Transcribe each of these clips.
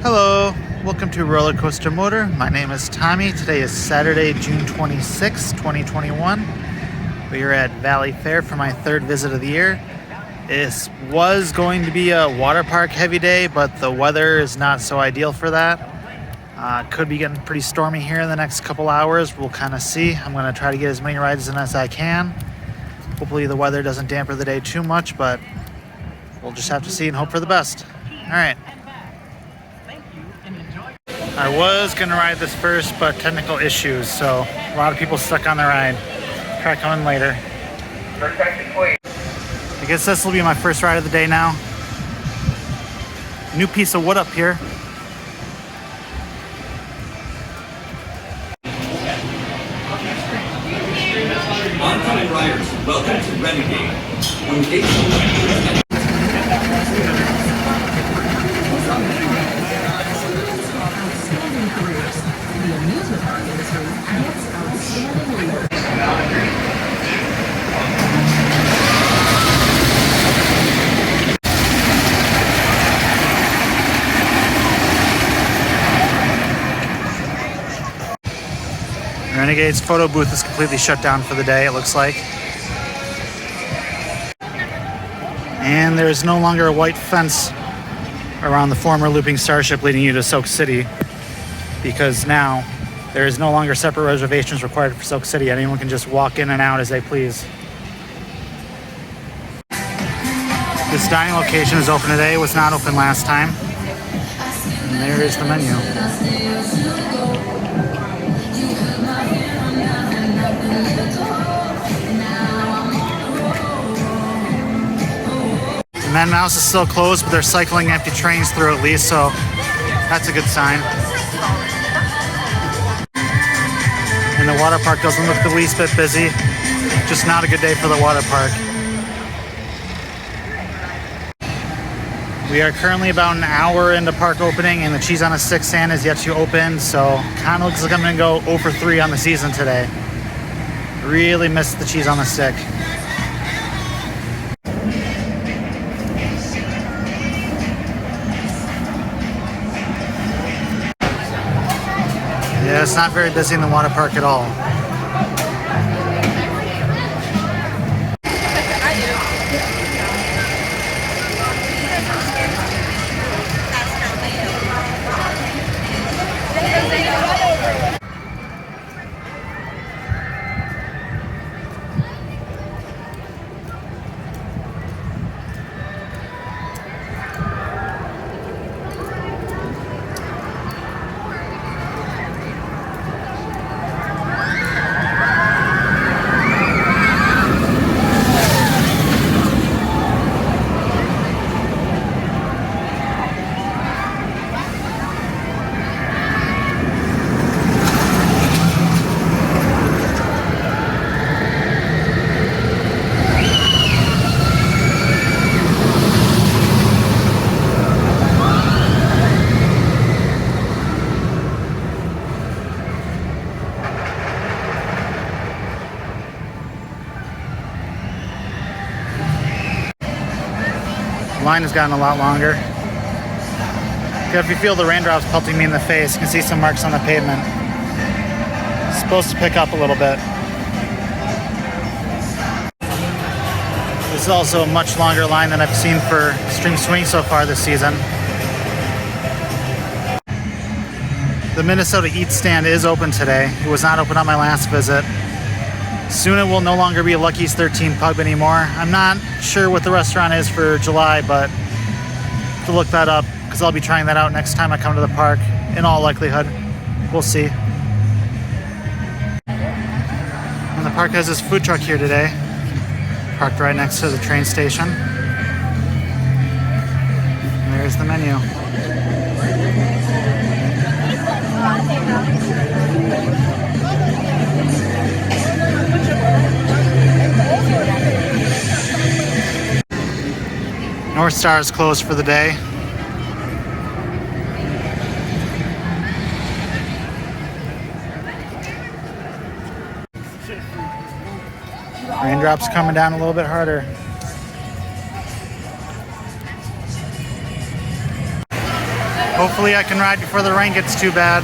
Hello, welcome to Roller Coaster Motor. My name is Tommy. Today is Saturday, June 26, 2021. We are at Valleyfair for my third visit of the year. This was going to be a water park heavy day, but the weather is not so ideal for that. Could be getting pretty stormy here in the next couple hours. We'll kind of see. I'm going to try to get as many rides in as I can. Hopefully the weather doesn't dampen the day too much, but we'll just have to see and hope for the best. All right. I was going to ride this first, but technical issues, so a lot of people stuck on the ride. Try coming later. I guess this will be my first ride of the day now. New piece of wood up here. Oncoming riders, welcome to Renegades. When gates open, Renegades photo booth is completely shut down for the day, it looks like. And there is no longer a white fence around the former looping starship leading you to Silk City, because now there is no longer separate reservations required for Silk City. Anyone can just walk in and out as they please. This dining location is open today. It was not open last time. And there is the menu. The Men Mouse is still closed, but they're cycling empty trains through at least, so that's a good sign. And the water park doesn't look the least bit busy. Just not a good day for the water park. We are currently about an hour into park opening, and the Cheese on a Stick stand is yet to open, so kind of looks like I'm going to go 0 for 3 on the season today. Really missed the Cheese on the Stick. Yeah, it's not very busy in the water park at all. Line has gotten a lot longer. If you feel the raindrops pelting me in the face, you can see some marks on the pavement. It's supposed to pick up a little bit. This is also a much longer line than I've seen for Extreme Swing so far this season. The Minnesota Eats stand is open today. It was not open on my last visit. Soon it will no longer be a Lucky's 13 pub anymore. I'm not sure what the restaurant is for July, but I'll have to look that up because I'll be trying that out next time I come to the park, in all likelihood. We'll see. And the park has this food truck here today, parked right next to the train station. And there's the menu. North Star is closed for the day. Raindrops coming down a little bit harder. Hopefully I can ride before the rain gets too bad.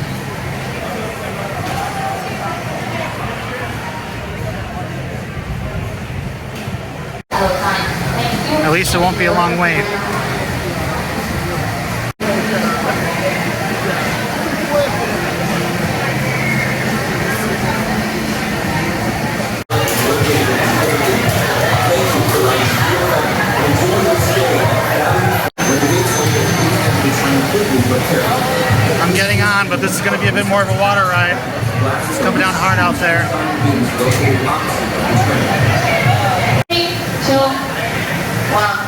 At least it won't be a long wait. I'm getting on, but this is going to be a bit more of a water ride. It's coming down hard out there. 3, 2, 1.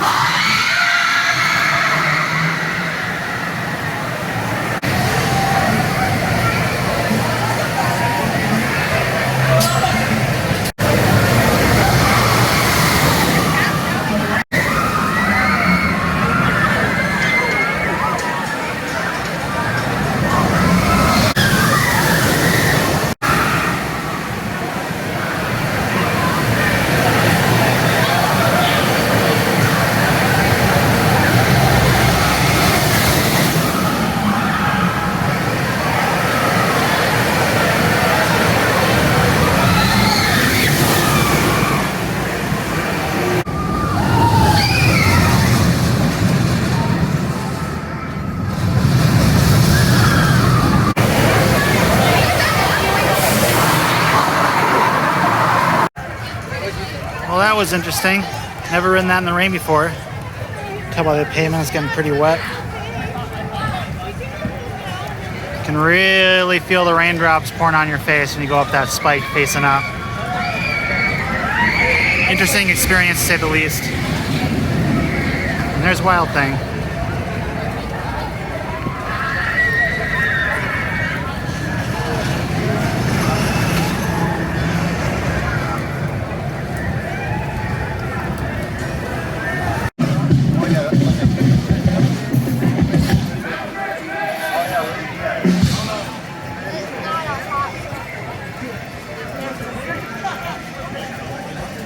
Well, that was interesting. Never ridden that in the rain before. Tell by the pavement it's getting pretty wet. You can really feel the raindrops pouring on your face when you go up that spike facing up. Interesting experience to say the least. And there's Wild Thing.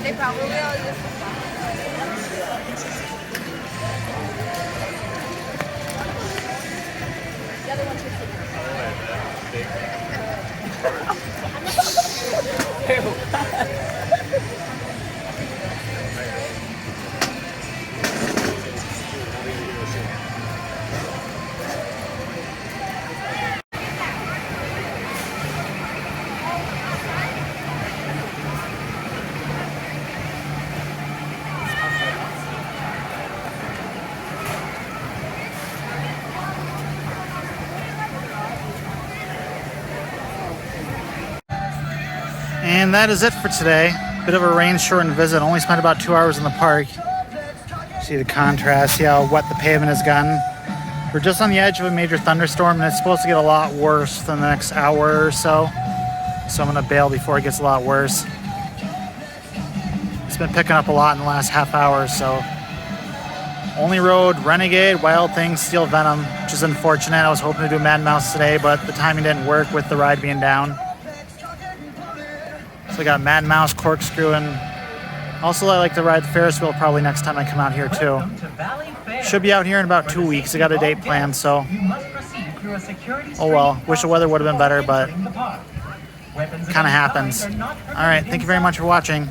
They probably will. The other one's And that is it for today. Bit of a rain-shortened visit. Only spent about 2 hours in the park. See the contrast, see how wet the pavement has gotten. We're just on the edge of a major thunderstorm, and it's supposed to get a lot worse in the next hour or so. So I'm gonna bail before it gets a lot worse. It's been picking up a lot in the last half hour, so. Only rode Renegade, Wild Thing, Steel Venom, which is unfortunate. I was hoping to do Mad Mouse today, but the timing didn't work with the ride being down. So I got Mad Mouse, Corkscrew, and also I like to ride the Ferris wheel probably next time I come out here too. Should be out here in about 2 weeks. I got a date planned, so. Oh well, wish the weather would have been better, but kind of happens. All right, thank you very much for watching.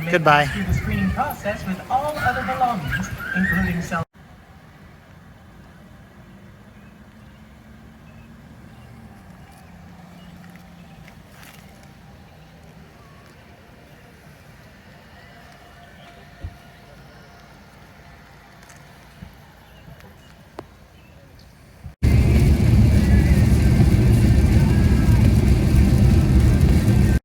Goodbye.